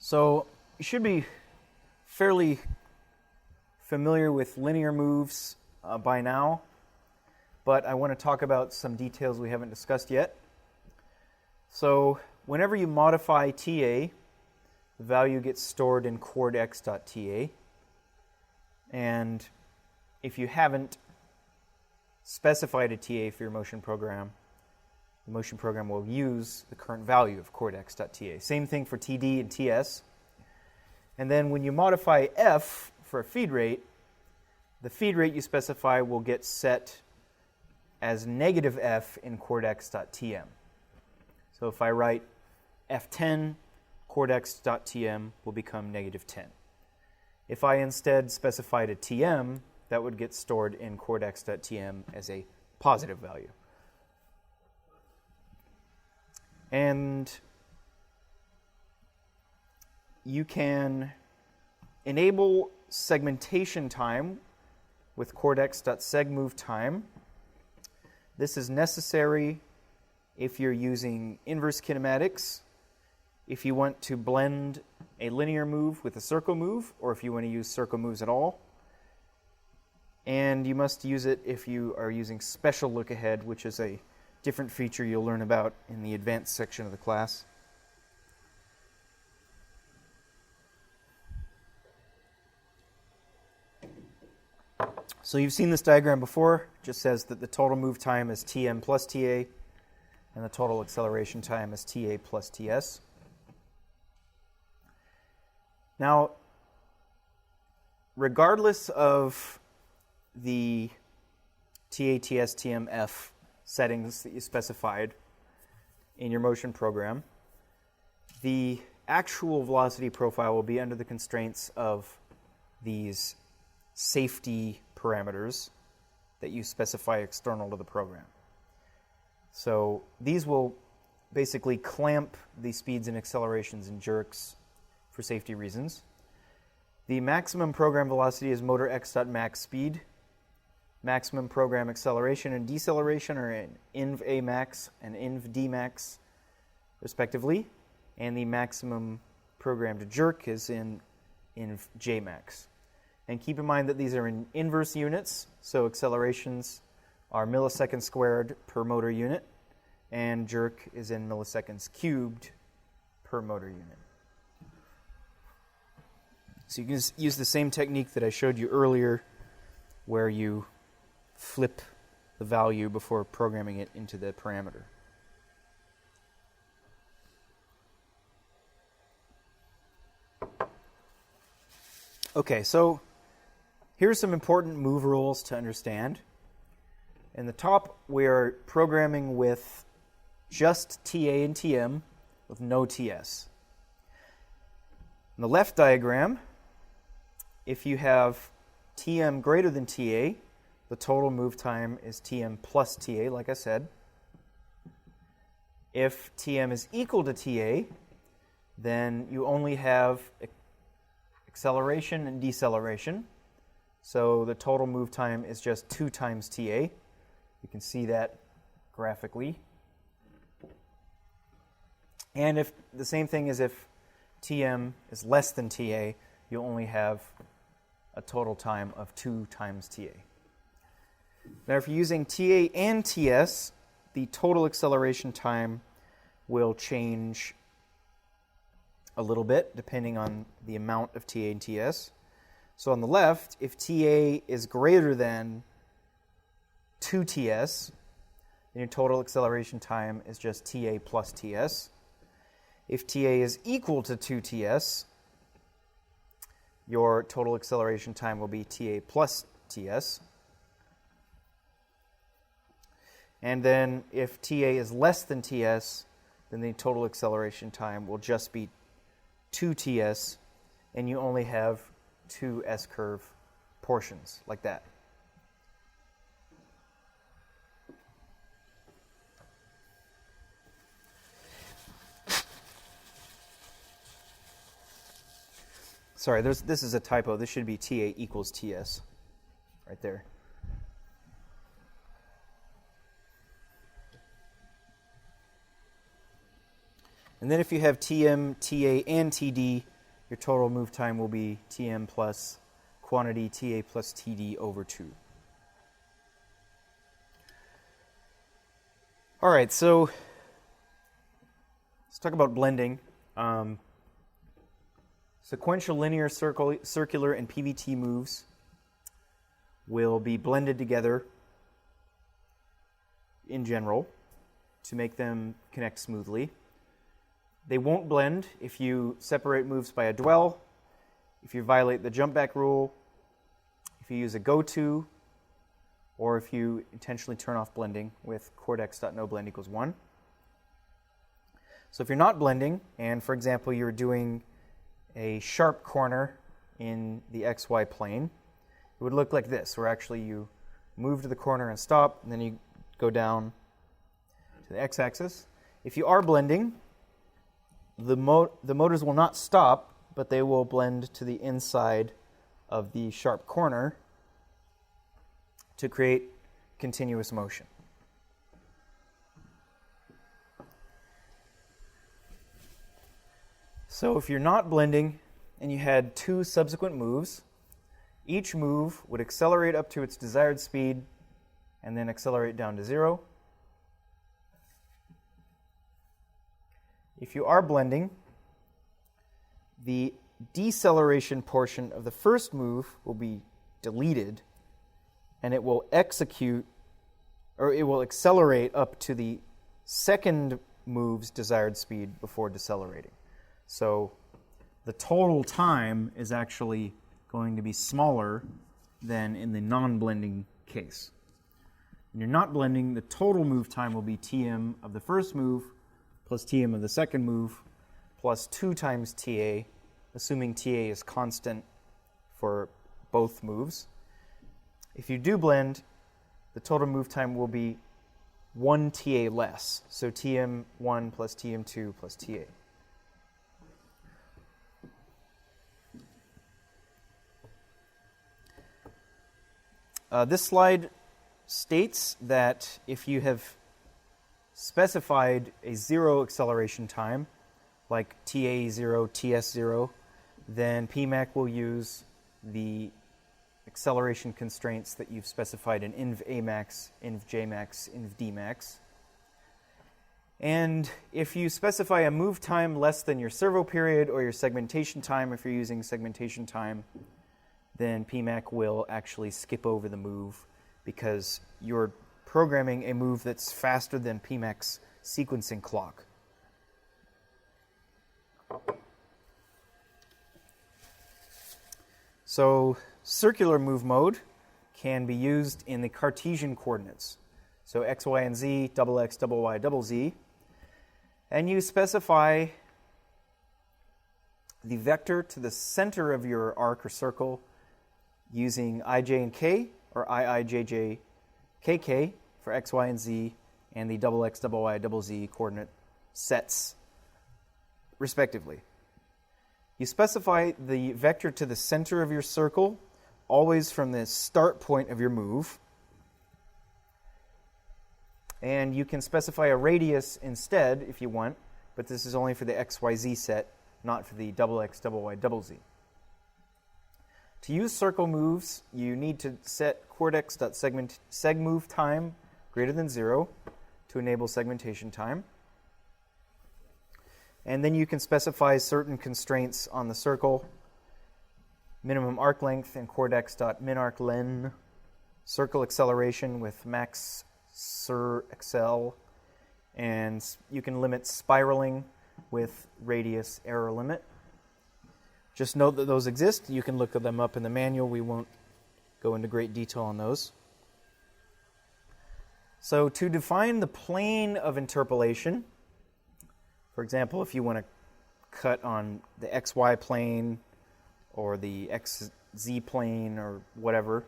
So you should be fairly familiar with linear moves by now, but I want to talk about some details we haven't discussed yet. So whenever you modify TA, the value gets stored in chordx.ta, and if you haven't specified a TA for your motion program, the motion program will use the current value of chordx.ta. Same thing for TD and TS. And then when you modify F for a feed rate, the feed rate you specify will get set as negative F in chordx.tm. So if I write F10, chordx.tm will become negative 10. If I instead specified a TM, that would get stored in chordx.tm as a positive value. And you can enable segmentation time with chordx.segMoveTime. This is necessary if you're using inverse kinematics, if you want to blend a linear move with a circle move, or if you want to use circle moves at all. And you must use it if you are using special look ahead, which is a different feature you'll learn about in the advanced section of the class. So you've seen this diagram before. It just says that the total move time is Tm plus Ta, and the total acceleration time is Ta plus Ts. Now, regardless of the Ta, Ts, Tm, F settings that you specified in your motion program, the actual velocity profile will be under the constraints of these safety parameters that you specify external to the program. So these will basically clamp the speeds and accelerations and jerks for safety reasons. The maximum program velocity is motor x.max speed. Maximum program acceleration and deceleration are in inv A max and inv D max, respectively. And the maximum programmed jerk is in inv J max. And keep in mind that these are in inverse units, so accelerations are milliseconds squared per motor unit, and jerk is in milliseconds cubed per motor unit. So you can just use the same technique that I showed you earlier, where you flip the value before programming it into the parameter. Okay, so here's some important move rules to understand. In the top, we are programming with just TA and TM with no TS. In the left diagram, if you have TM greater than TA, the total move time is Tm plus Ta, like I said. If Tm is equal to Ta, then you only have acceleration and deceleration. So the total move time is just 2 times Ta. You can see that graphically. And if the same thing is if Tm is less than Ta, you only have a total time of 2 times Ta. Now, if you're using Ta and Ts, the total acceleration time will change a little bit depending on the amount of Ta and Ts. So on the left, if Ta is greater than 2 Ts, then your total acceleration time is just Ta plus Ts. If Ta is equal to 2 Ts, your total acceleration time will be Ta plus Ts. And then if Ta is less than Ts, then the total acceleration time will just be 2 Ts, and you only have 2 S-curve portions, like that. Sorry, this is a typo. This should be Ta equals Ts, right there. And then if you have Tm, Ta, and Td, your total move time will be Tm plus quantity Ta plus Td over 2. All right, so let's talk about blending. Sequential linear, circular, and Pvt moves will be blended together in general to make them connect smoothly. They won't blend if you separate moves by a dwell, if you violate the jump back rule, if you use a goto, or if you intentionally turn off blending with cordex.noblend equals 1. So if you're not blending, and for example you're doing a sharp corner in the XY plane, it would look like this, where actually you move to the corner and stop, and then you go down to the x-axis. If you are blending, the motors will not stop, but they will blend to the inside of the sharp corner to create continuous motion. So if you're not blending and you had 2 subsequent moves, each move would accelerate up to its desired speed and then accelerate down to 0. If you are blending, the deceleration portion of the first move will be deleted, and it will execute, or it will accelerate up to the second move's desired speed before decelerating. So the total time is actually going to be smaller than in the non-blending case. When you're not blending, the total move time will be Tm of the first move plus Tm of the second move plus 2 times Ta, assuming Ta is constant for both moves. If you do blend, the total move time will be 1 Ta less, so Tm1 plus Tm2 plus Ta. This slide states that if you have specified a 0 acceleration time, like TA0, TS0, then PMAC will use the acceleration constraints that you've specified in inv Amax, inv Jmax, inv Dmax. And if you specify a move time less than your servo period or your segmentation time, if you're using segmentation time, then PMAC will actually skip over the move because you're programming a move that's faster than PMAC's sequencing clock. So circular move mode can be used in the Cartesian coordinates. So x, y, and z, double x, double y, double z. And you specify the vector to the center of your arc or circle using ij and k, or ii, jj, kk for x, y, and z, and the double x, double y, double z coordinate sets, respectively. You specify the vector to the center of your circle, always from the start point of your move. And you can specify a radius instead if you want, but this is only for the xyz set, not for the double x, double y, double z. To use circle moves, you need to set cordex.segMove time greater than 0 to enable segmentation time. And then you can specify certain constraints on the circle, minimum arc length and cordex.minArcLen, circle acceleration with max sur accel, and you can limit spiraling with radius error limit. Just note that those exist. You can look them up in the manual. We won't go into great detail on those. So to define the plane of interpolation, for example, if you want to cut on the xy plane or the xz plane or whatever,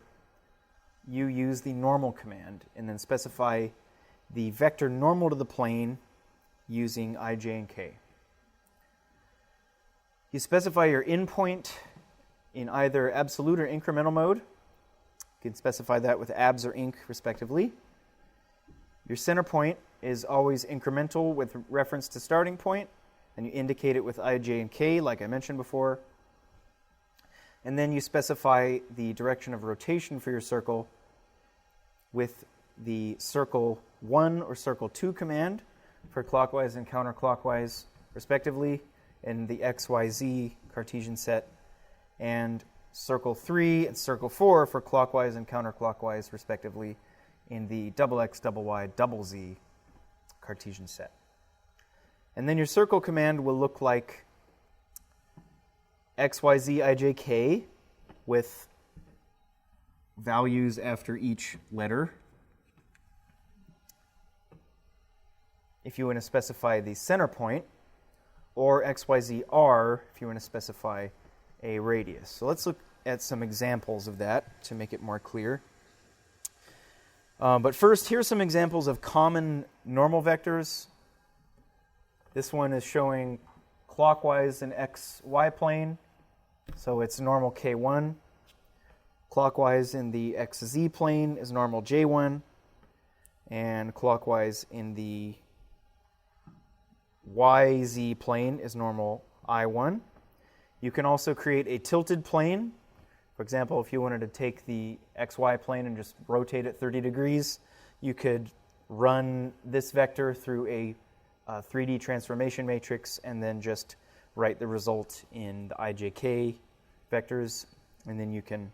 you use the normal command and then specify the vector normal to the plane using ij and k. You specify your endpoint in either absolute or incremental mode. You can specify that with abs or inc, respectively. Your center point is always incremental with reference to starting point, and you indicate it with ij and k, like I mentioned before. and then you specify the direction of rotation for your circle with the circle 1 or circle 2 command for clockwise and counterclockwise respectively in the XYZ Cartesian set, and circle 3 and circle 4 for clockwise and counterclockwise respectively in the XX, YY, ZZ Cartesian set. And then your circle command will look like XYZ IJK with values after each letter. If you want to specify the center point, or XYZR if you want to specify a radius. So let's look at some examples of that to make it more clear. But first, here's some examples of common normal vectors. This one is showing clockwise in XY plane, so it's normal K1. Clockwise in the XZ plane is normal J1, and clockwise in the YZ plane is normal I1. You can also create a tilted plane. For example, if you wanted to take the XY plane and just rotate it 30 degrees, you could run this vector through a 3D transformation matrix and then just write the result in the IJK vectors, and then you can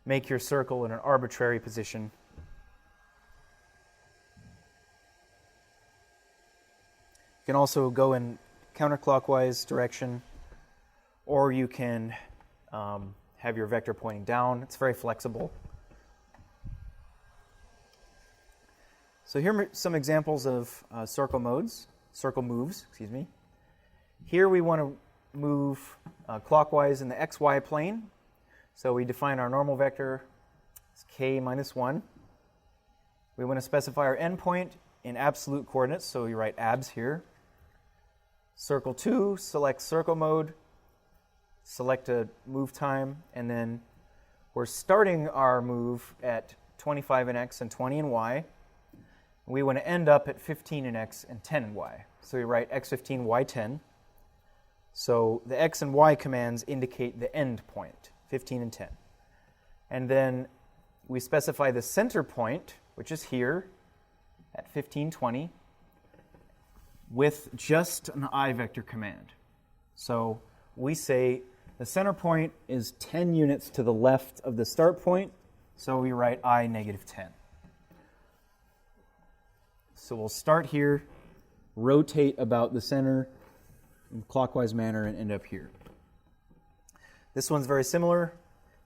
make your circle in an arbitrary position. You can also go in counterclockwise direction, or you can have your vector pointing down. It's very flexible. So here are some examples of circle moves. Here we want to move clockwise in the XY plane. So we define our normal vector as k minus 1. We want to specify our endpoint in absolute coordinates, so we write abs here. Circle 2, select circle mode, select a move time, and then we're starting our move at 25 in x and 20 in y. We want to end up at 15 in x and 10 in y. So we write x15, y10. So the x and y commands indicate the end point, 15 and 10. And then we specify the center point, which is here at 15, 20, with just an I vector command. So we say the center point is 10 units to the left of the start point, so we write I negative 10. So we'll start here, rotate about the center in a clockwise manner, and end up here. This one's very similar.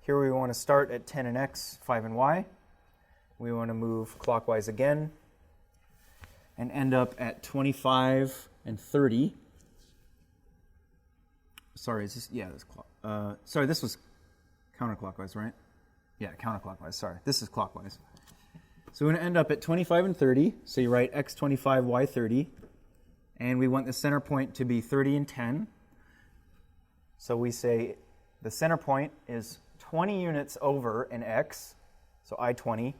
Here we want to start at 10 in x, 5 in y. We want to move clockwise again and end up at 25 and 30. Sorry, is this, yeah, this was counterclockwise, right? Yeah, counterclockwise, sorry. This is clockwise. So we're going to end up at 25 and 30. So you write x25, y30. And we want the center point to be 30 and 10. So we say the center point is 20 units over in x, so I20,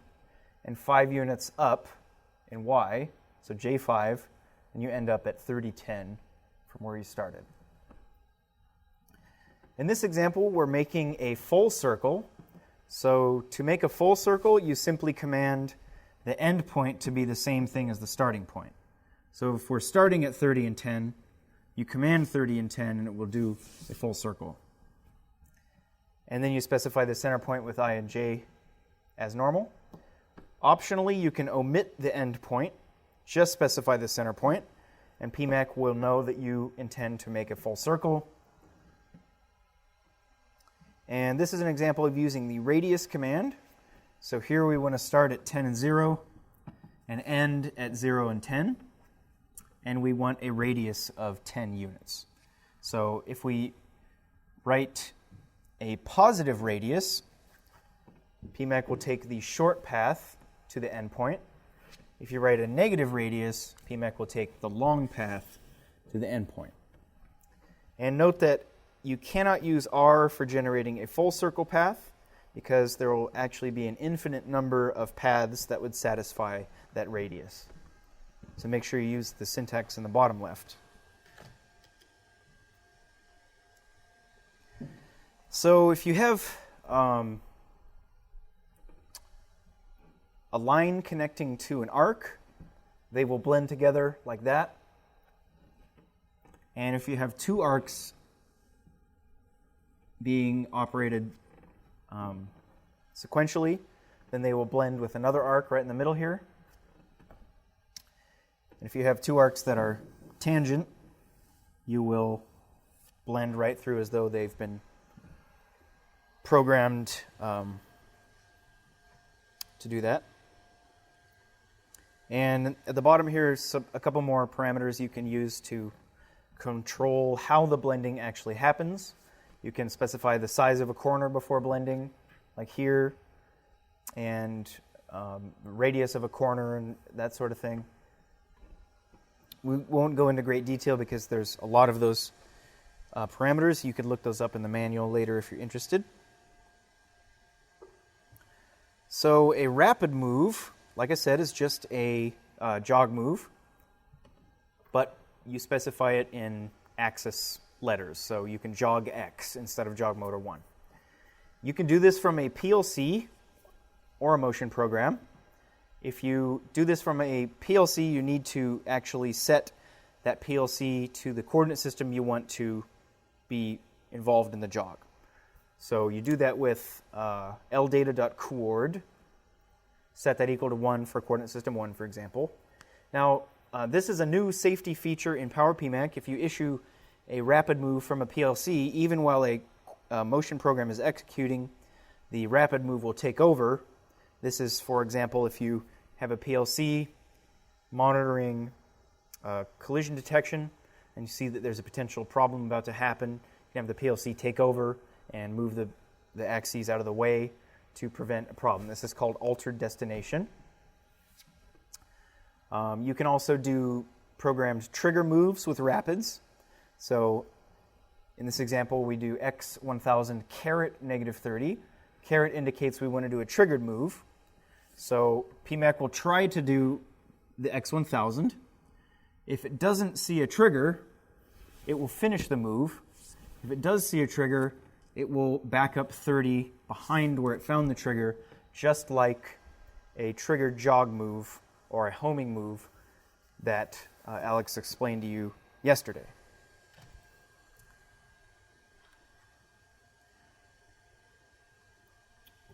and 5 units up in y, so J5, and you end up at 30, 10 from where you started. In this example, we're making a full circle. So to make a full circle, you simply command the end point to be the same thing as the starting point. So if we're starting at 30 and 10, you command 30 and 10, and it will do a full circle. And then you specify the center point with I and j as normal. Optionally, you can omit the end point, just specify the center point, and PMAC will know that you intend to make a full circle. And this is an example of using the radius command. So here we want to start at 10 and 0 and end at 0 and 10. And we want a radius of 10 units. So if we write a positive radius, PMAC will take the short path to the endpoint. If you write a negative radius, PMAC will take the long path to the endpoint. And note that you cannot use R for generating a full circle path because there will actually be an infinite number of paths that would satisfy that radius. So make sure you use the syntax in the bottom left. So if you have a line connecting to an arc, they will blend together like that. And if you have two arcs being operated sequentially, then they will blend with another arc right in the middle here. And if you have two arcs that are tangent, you will blend right through as though they've been programmed to do that. And at the bottom here is a couple more parameters you can use to control how the blending actually happens. You can specify the size of a corner before blending, like here, and radius of a corner and that sort of thing. We won't go into great detail because there's a lot of those parameters. You could look those up in the manual later if you're interested. So a rapid move, like I said, is just a jog move, but you specify it in axis letters. So you can jog X instead of jog motor 1. You can do this from a PLC or a motion program. If you do this from a PLC, you need to actually set that PLC to the coordinate system you want to be involved in the jog. So you do that with ldata.coord, set that equal to 1 for coordinate system 1, for example. Now, this is a new safety feature in PowerPMac. If you issue a rapid move from a PLC, even while a motion program is executing, the rapid move will take over. This is, for example, if you have a PLC monitoring collision detection and you see that there's a potential problem about to happen, you can have the PLC take over and move the axes out of the way to prevent a problem. This is called altered destination. You can also do programmed trigger moves with rapids. So in this example, we do x1000 caret -30. Caret indicates we want to do a triggered move. So PMAC will try to do the x1000. If it doesn't see a trigger, it will finish the move. If it does see a trigger, it will back up 30 behind where it found the trigger, just like a triggered jog move or a homing move that Alex explained to you yesterday.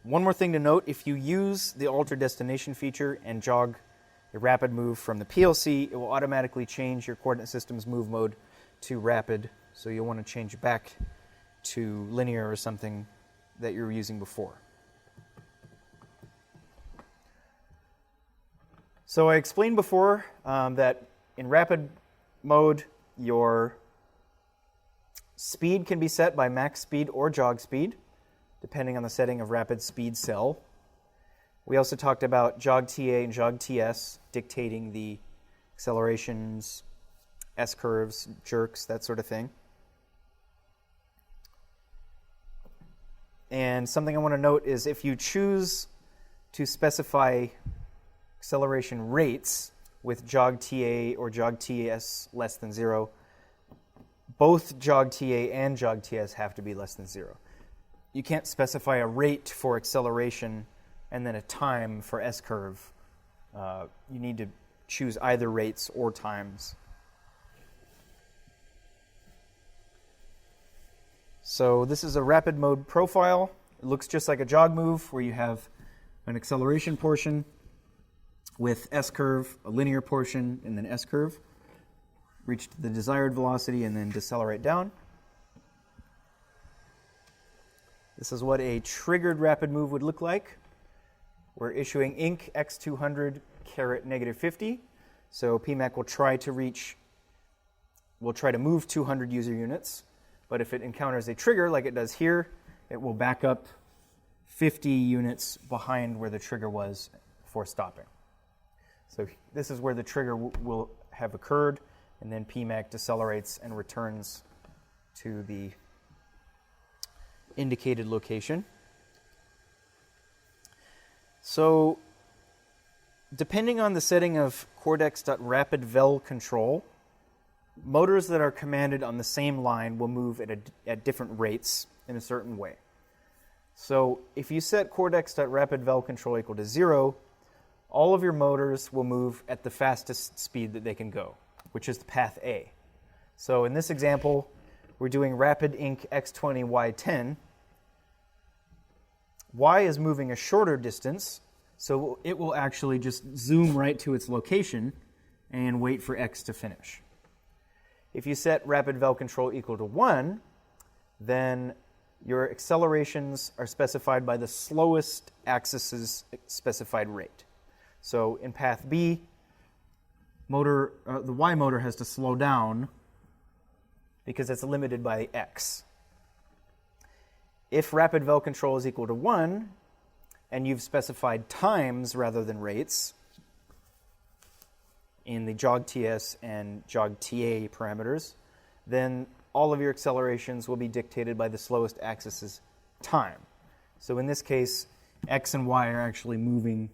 One more thing to note, if you use the alter destination feature and jog a rapid move from the PLC, it will automatically change your coordinate system's move mode to rapid, so you'll want to change it back to linear or something that you were using before. So I explained before that in rapid mode, your speed can be set by max speed or jog speed, depending on the setting of rapid speed cell. We also talked about jog TA and jog TS dictating the accelerations, S-curves, jerks, that sort of thing. And something I want to note is if you choose to specify acceleration rates with jog TA or jog TS less than 0, both jog TA and jog TS have to be less than 0. You can't specify a rate for acceleration and then a time for S-curve. You need to choose either rates or times. So this is a rapid mode profile. It looks just like a jog move where you have an acceleration portion with S-curve, a linear portion, and then S-curve. Reach the desired velocity and then decelerate down. This is what a triggered rapid move would look like. We're issuing inc x200 caret -50. So PMAC will try to move 200 user units. But if it encounters a trigger like it does here, it will back up 50 units behind where the trigger was before stopping. So this is where the trigger will have occurred, and then PMAC decelerates and returns to the indicated location. So depending on the setting of Cordex.Rapidvel Control, motors that are commanded on the same line will move at different rates in a certain way. So if you set cordex.rapidvel control equal to 0, all of your motors will move at the fastest speed that they can go, which is the path A. So in this example, we're doing rapid inc x20 y10. Y is moving a shorter distance, so it will actually just zoom right to its location and wait for x to finish. If you set Rapidvel Control equal to 1, then your accelerations are specified by the slowest axis's specified rate. So in path B, the Y motor has to slow down because it's limited by x. If Rapidvel Control is equal to 1, and you've specified times rather than rates in the jog_ts and jog_ta parameters, then all of your accelerations will be dictated by the slowest axis's time. So in this case, x and y are actually moving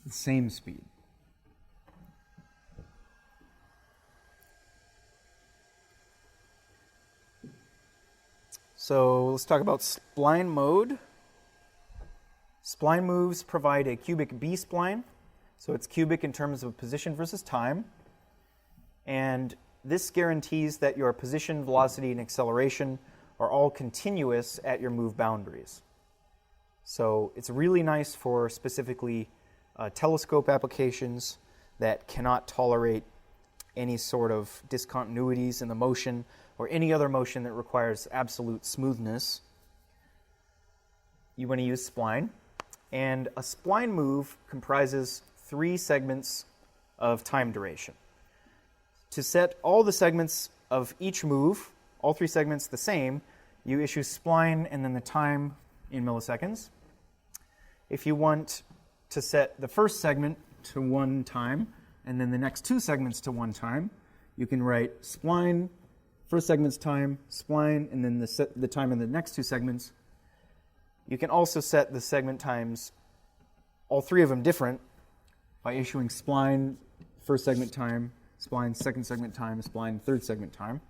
the same speed. So let's talk about spline mode. Spline moves provide a cubic B-spline. So it's cubic in terms of position versus time. And this guarantees that your position, velocity, and acceleration are all continuous at your move boundaries. So it's really nice for specifically telescope applications that cannot tolerate any sort of discontinuities in the motion or any other motion that requires absolute smoothness. You want to use spline. And a spline move comprises 3 segments of time duration. To set all the segments of each move, all 3 segments the same, you issue spline and then the time in milliseconds. If you want to set the first segment to 1 time and then the next 2 segments to 1 time, you can write spline, first segment's time, spline, and then the time in the next 2 segments. You can also set the segment times, all 3 of them different, by issuing spline, first segment time, spline, second segment time, spline, third segment time.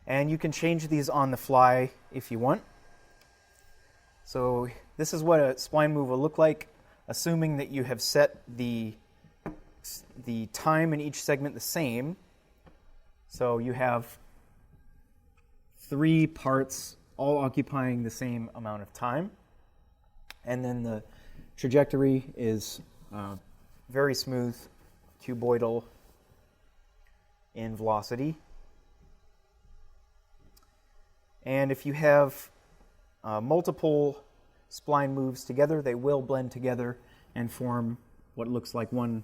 And you can change these on the fly if you want. So this is what a spline move will look like, assuming that you have set the time in each segment the same. So you have 3 parts all occupying the same amount of time. And then the trajectory is very smooth, cuboidal in velocity. And if you have multiple spline moves together, they will blend together and form what looks like one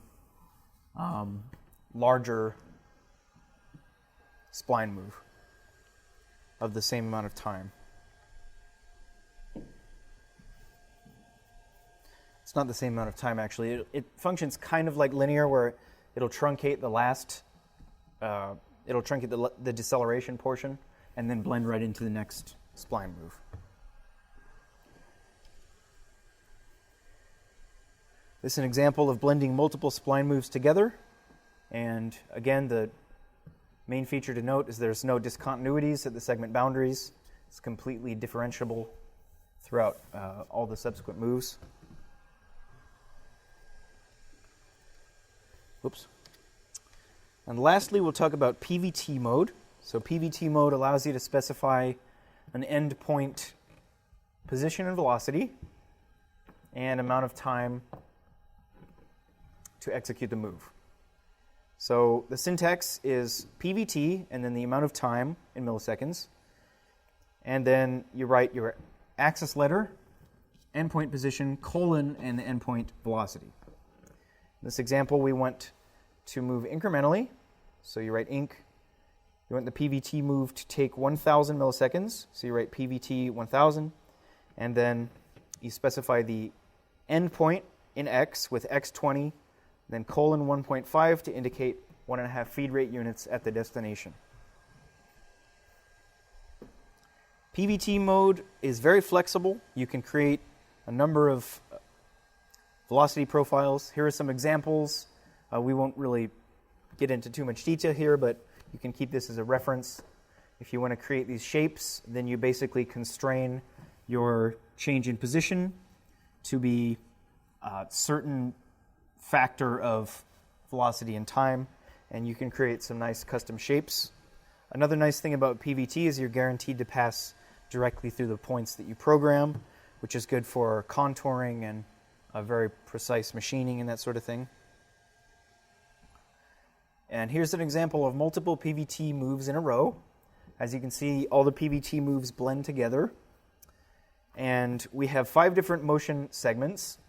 larger spline move of the same amount of time. It's not the same amount of time, actually. It functions kind of like linear, where it'll truncate the deceleration portion and then blend right into the next spline move. This is an example of blending multiple spline moves together. And again, the main feature to note is there's no discontinuities at the segment boundaries. It's completely differentiable throughout all the subsequent moves. Whoops. And lastly, we'll talk about Pvt mode. So Pvt mode allows you to specify an endpoint position and velocity and amount of time to execute the move. So the syntax is Pvt and then the amount of time in milliseconds. And then you write your axis letter, endpoint position, colon, and the endpoint velocity. In this example, we want to move incrementally. So you write inc. You want the Pvt move to take 1,000 milliseconds. So you write Pvt 1,000. And then you specify the endpoint in x with x20, then colon 1.5 to indicate 1.5 feed rate units at the destination. Pvt mode is very flexible. You can create a number of velocity profiles. Here are some examples. We won't really get into too much detail here, but you can keep this as a reference. If you want to create these shapes, then you basically constrain your change in position to be a certain factor of velocity and time, and you can create some nice custom shapes. Another nice thing about PVT is you're guaranteed to pass directly through the points that you program, which is good for contouring and very precise machining and that sort of thing. And here's an example of multiple PVT moves in a row. As you can see, all the PVT moves blend together. And we have 5 different motion segments.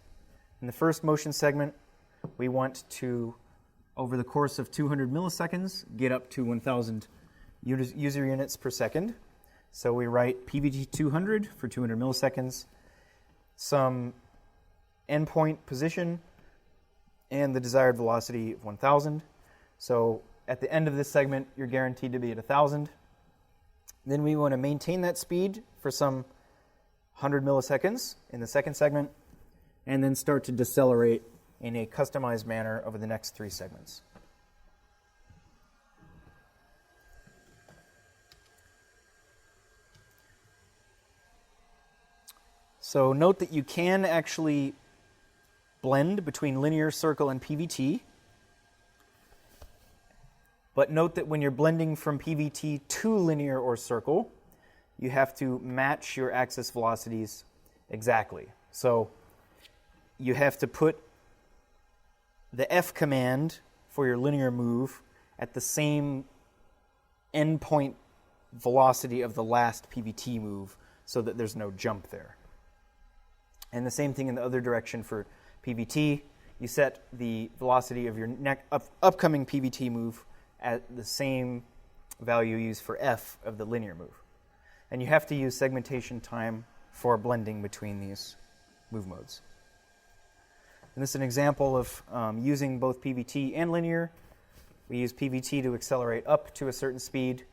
In the first motion segment, we want to, over the course of 200 milliseconds, get up to 1,000 user units per second. So we write PVT 200 for 200 milliseconds, some endpoint position, and the desired velocity of 1,000. So at the end of this segment, you're guaranteed to be at 1,000. Then we want to maintain that speed for some 100 milliseconds in the second segment, and then start to decelerate in a customized manner over the next 3 segments. So note that you can actually blend between linear, circle, and PVT. But note that when you're blending from PVT to linear or circle, you have to match your axis velocities exactly. So you have to put the F command for your linear move at the same endpoint velocity of the last PBT move so that there's no jump there. And the same thing in the other direction for PBT. You set the velocity of your upcoming PBT move at the same value used for F of the linear move. And you have to use segmentation time for blending between these move modes. And this is an example of using both PVT and linear. We use PVT to accelerate up to a certain speed,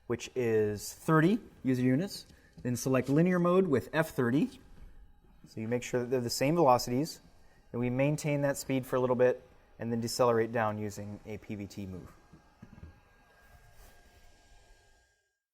which is 30 user units. Then select linear mode with F30. So you make sure that they're the same velocities. And we maintain that speed for a little bit and then decelerate down using a PVT move.